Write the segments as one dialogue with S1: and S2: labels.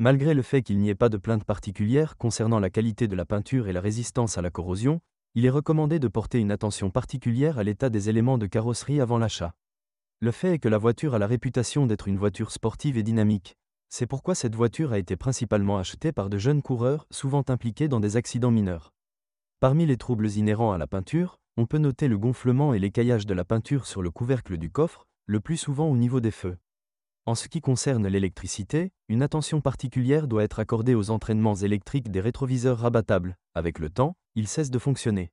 S1: Malgré le fait qu'il n'y ait pas de plainte particulière concernant la qualité de la peinture et la résistance à la corrosion, il est recommandé de porter une attention particulière à l'état des éléments de carrosserie avant l'achat. Le fait est que la voiture a la réputation d'être une voiture sportive et dynamique. C'est pourquoi cette voiture a été principalement achetée par de jeunes coureurs, souvent impliqués dans des accidents mineurs. Parmi les troubles inhérents à la peinture, on peut noter le gonflement et l'écaillage de la peinture sur le couvercle du coffre, le plus souvent au niveau des feux. En ce qui concerne l'électricité, une attention particulière doit être accordée aux entraînements électriques des rétroviseurs rabattables. Avec le temps, ils cessent de fonctionner.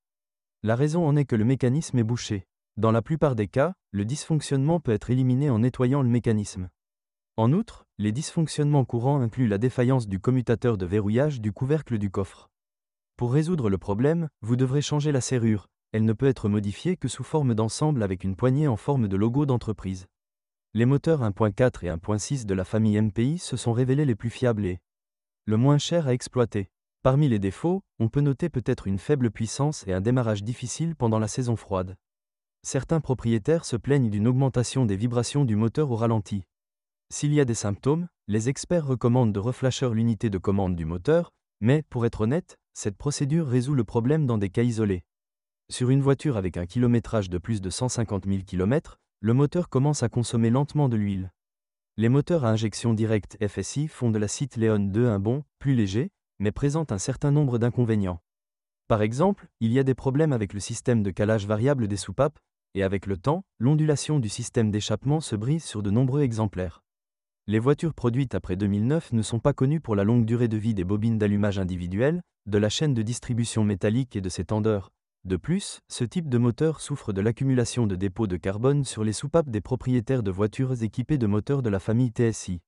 S1: La raison en est que le mécanisme est bouché. Dans la plupart des cas, le dysfonctionnement peut être éliminé en nettoyant le mécanisme. En outre, les dysfonctionnements courants incluent la défaillance du commutateur de verrouillage du couvercle du coffre. Pour résoudre le problème, vous devrez changer la serrure. Elle ne peut être modifiée que sous forme d'ensemble avec une poignée en forme de logo d'entreprise. Les moteurs 1.4 et 1.6 de la famille MPI se sont révélés les plus fiables et le moins cher à exploiter. Parmi les défauts, on peut noter peut-être une faible puissance et un démarrage difficile pendant la saison froide. Certains propriétaires se plaignent d'une augmentation des vibrations du moteur au ralenti. S'il y a des symptômes, les experts recommandent de reflasher l'unité de commande du moteur, mais, pour être honnête, cette procédure résout le problème dans des cas isolés. Sur une voiture avec un kilométrage de plus de 150 000 km, le moteur commence à consommer lentement de l'huile. Les moteurs à injection directe FSI font de la Cite Leon 2 un bon, plus léger, mais présentent un certain nombre d'inconvénients. Par exemple, il y a des problèmes avec le système de calage variable des soupapes, et avec le temps, l'ondulation du système d'échappement se brise sur de nombreux exemplaires. Les voitures produites après 2009 ne sont pas connues pour la longue durée de vie des bobines d'allumage individuelles, de la chaîne de distribution métallique et de ses tendeurs. De plus, ce type de moteur souffre de l'accumulation de dépôts de carbone sur les soupapes des propriétaires de voitures équipées de moteurs de la famille TSI.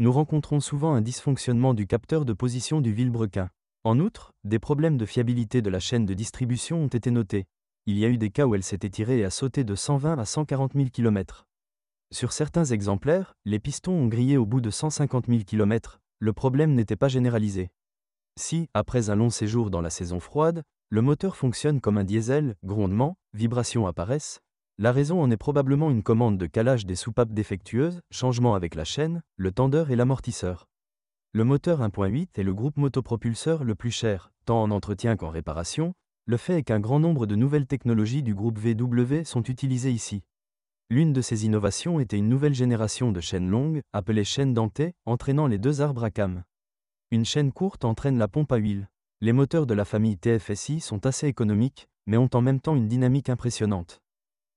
S1: Nous rencontrons souvent un dysfonctionnement du capteur de position du vilebrequin. En outre, des problèmes de fiabilité de la chaîne de distribution ont été notés. Il y a eu des cas où elle s'est étirée et a sauté de 120 à 140 000 km. Sur certains exemplaires, les pistons ont grillé au bout de 150 000 km, le problème n'était pas généralisé. Si, après un long séjour dans la saison froide, le moteur fonctionne comme un diesel, grondements, vibrations apparaissent, la raison en est probablement une commande de calage des soupapes défectueuses, changement avec la chaîne, le tendeur et l'amortisseur. Le moteur 1.8 est le groupe motopropulseur le plus cher, tant en entretien qu'en réparation. Le fait est qu'un grand nombre de nouvelles technologies du groupe VW sont utilisées ici. L'une de ces innovations était une nouvelle génération de chaînes longues, appelée chaîne dentée, entraînant les deux arbres à cames. Une chaîne courte entraîne la pompe à huile. Les moteurs de la famille TFSI sont assez économiques, mais ont en même temps une dynamique impressionnante.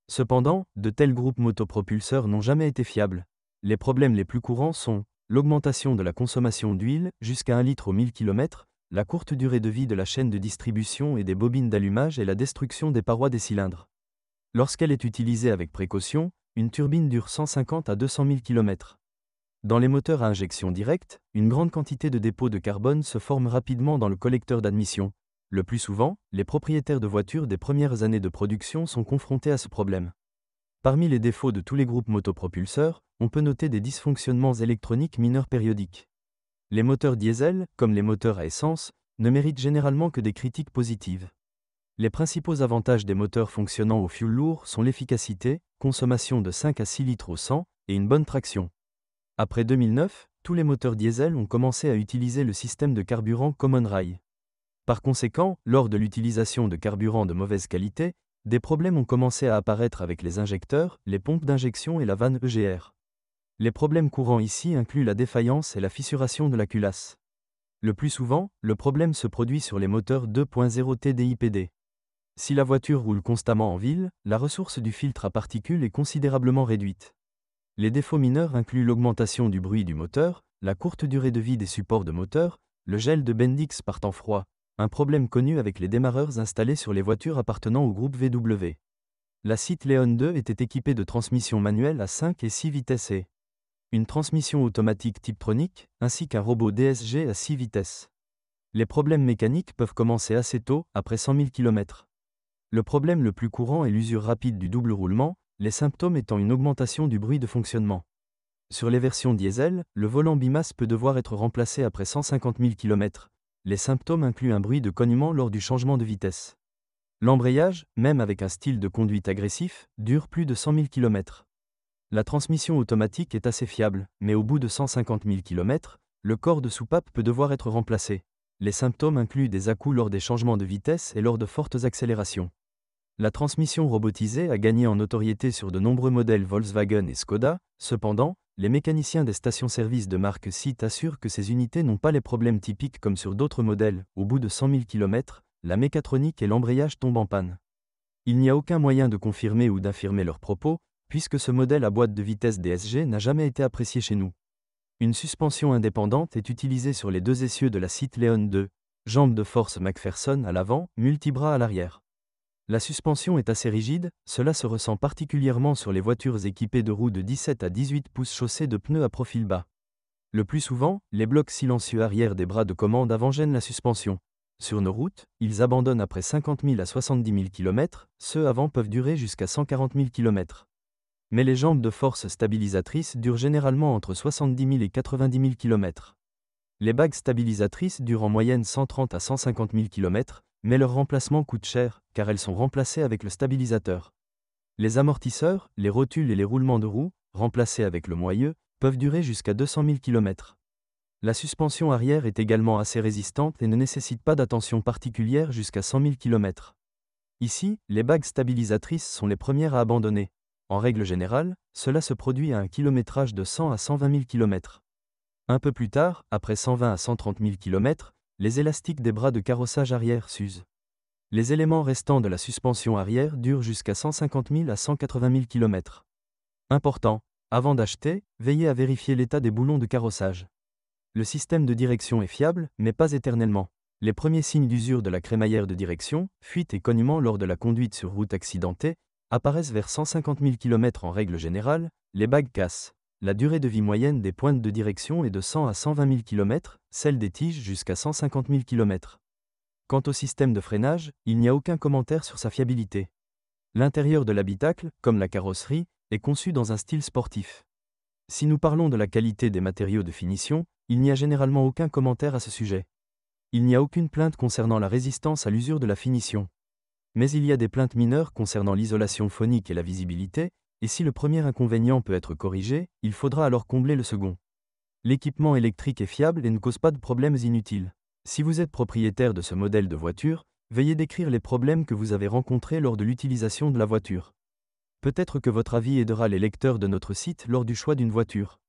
S1: Cependant, de tels groupes motopropulseurs n'ont jamais été fiables. Les problèmes les plus courants sont l'augmentation de la consommation d'huile, jusqu'à 1 litre au 1000 km, la courte durée de vie de la chaîne de distribution et des bobines d'allumage et la destruction des parois des cylindres. Lorsqu'elle est utilisée avec précaution, une turbine dure 150 à 200 000 km. Dans les moteurs à injection directe, une grande quantité de dépôts de carbone se forment rapidement dans le collecteur d'admission. Le plus souvent, les propriétaires de voitures des premières années de production sont confrontés à ce problème. Parmi les défauts de tous les groupes motopropulseurs, on peut noter des dysfonctionnements électroniques mineurs périodiques. Les moteurs diesel, comme les moteurs à essence, ne méritent généralement que des critiques positives. Les principaux avantages des moteurs fonctionnant au fioul lourd sont l'efficacité, consommation de 5 à 6 litres au 100, et une bonne traction. Après 2009, tous les moteurs diesel ont commencé à utiliser le système de carburant Common Rail. Par conséquent, lors de l'utilisation de carburant de mauvaise qualité, des problèmes ont commencé à apparaître avec les injecteurs, les pompes d'injection et la vanne EGR. Les problèmes courants ici incluent la défaillance et la fissuration de la culasse. Le plus souvent, le problème se produit sur les moteurs 2.0 TDI-PD. Si la voiture roule constamment en ville, la ressource du filtre à particules est considérablement réduite. Les défauts mineurs incluent l'augmentation du bruit du moteur, la courte durée de vie des supports de moteur, le gel de Bendix par temps froid, un problème connu avec les démarreurs installés sur les voitures appartenant au groupe VW. La Cite Leon 2 était équipée de transmissions manuelles à 5 et 6 vitesses et une transmission automatique Tiptronic, ainsi qu'un robot DSG à 6 vitesses. Les problèmes mécaniques peuvent commencer assez tôt, après 100 000 km. Le problème le plus courant est l'usure rapide du double roulement, les symptômes étant une augmentation du bruit de fonctionnement. Sur les versions diesel, le volant bimasse peut devoir être remplacé après 150 000 km. Les symptômes incluent un bruit de cognement lors du changement de vitesse. L'embrayage, même avec un style de conduite agressif, dure plus de 100 000 km. La transmission automatique est assez fiable, mais au bout de 150 000 km, Le corps de soupape peut devoir être remplacé. Les symptômes incluent des à-coups lors des changements de vitesse et lors de fortes accélérations. La transmission robotisée a gagné en notoriété sur de nombreux modèles Volkswagen et Skoda. Cependant, les mécaniciens des stations-service de marque SIT assurent que ces unités n'ont pas les problèmes typiques comme sur d'autres modèles. Au bout de 100 000 km, la mécatronique et l'embrayage tombent en panne. Il n'y a aucun moyen de confirmer ou d'infirmer leurs propos, puisque ce modèle à boîte de vitesse DSG n'a jamais été apprécié chez nous. Une suspension indépendante est utilisée sur les deux essieux de la SIT Leon 2, jambes de force McPherson à l'avant, multibras à l'arrière. La suspension est assez rigide, cela se ressent particulièrement sur les voitures équipées de roues de 17 à 18 pouces chaussées de pneus à profil bas. Le plus souvent, les blocs silencieux arrière des bras de commande avant gênent la suspension. Sur nos routes, ils abandonnent après 50 000 à 70 000 km, ceux avant peuvent durer jusqu'à 140 000 km. Mais les jambes de force stabilisatrices durent généralement entre 70 000 et 90 000 km. Les bagues stabilisatrices durent en moyenne 130 à 150 000 km, mais leur remplacement coûte cher, car elles sont remplacées avec le stabilisateur. Les amortisseurs, les rotules et les roulements de roues, remplacés avec le moyeu, peuvent durer jusqu'à 200 000 km. La suspension arrière est également assez résistante et ne nécessite pas d'attention particulière jusqu'à 100 000 km. Ici, les bagues stabilisatrices sont les premières à abandonner. En règle générale, cela se produit à un kilométrage de 100 à 120 000 km. Un peu plus tard, après 120 à 130 000 km, les élastiques des bras de carrossage arrière s'usent. Les éléments restants de la suspension arrière durent jusqu'à 150 000 à 180 000 km. Important, avant d'acheter, veillez à vérifier l'état des boulons de carrossage. Le système de direction est fiable, mais pas éternellement. Les premiers signes d'usure de la crémaillère de direction, fuite et cognement lors de la conduite sur route accidentée, apparaissent vers 150 000 km en règle générale, les bagues cassent. La durée de vie moyenne des pointes de direction est de 100 à 120 000 km, celle des tiges jusqu'à 150 000 km. Quant au système de freinage, il n'y a aucun commentaire sur sa fiabilité. L'intérieur de l'habitacle, comme la carrosserie, est conçu dans un style sportif. Si nous parlons de la qualité des matériaux de finition, il n'y a généralement aucun commentaire à ce sujet. Il n'y a aucune plainte concernant la résistance à l'usure de la finition. Mais il y a des plaintes mineures concernant l'isolation phonique et la visibilité, et si le premier inconvénient peut être corrigé, il faudra alors combler le second. L'équipement électrique est fiable et ne cause pas de problèmes inutiles. Si vous êtes propriétaire de ce modèle de voiture, veuillez décrire les problèmes que vous avez rencontrés lors de l'utilisation de la voiture. Peut-être que votre avis aidera les lecteurs de notre site lors du choix d'une voiture.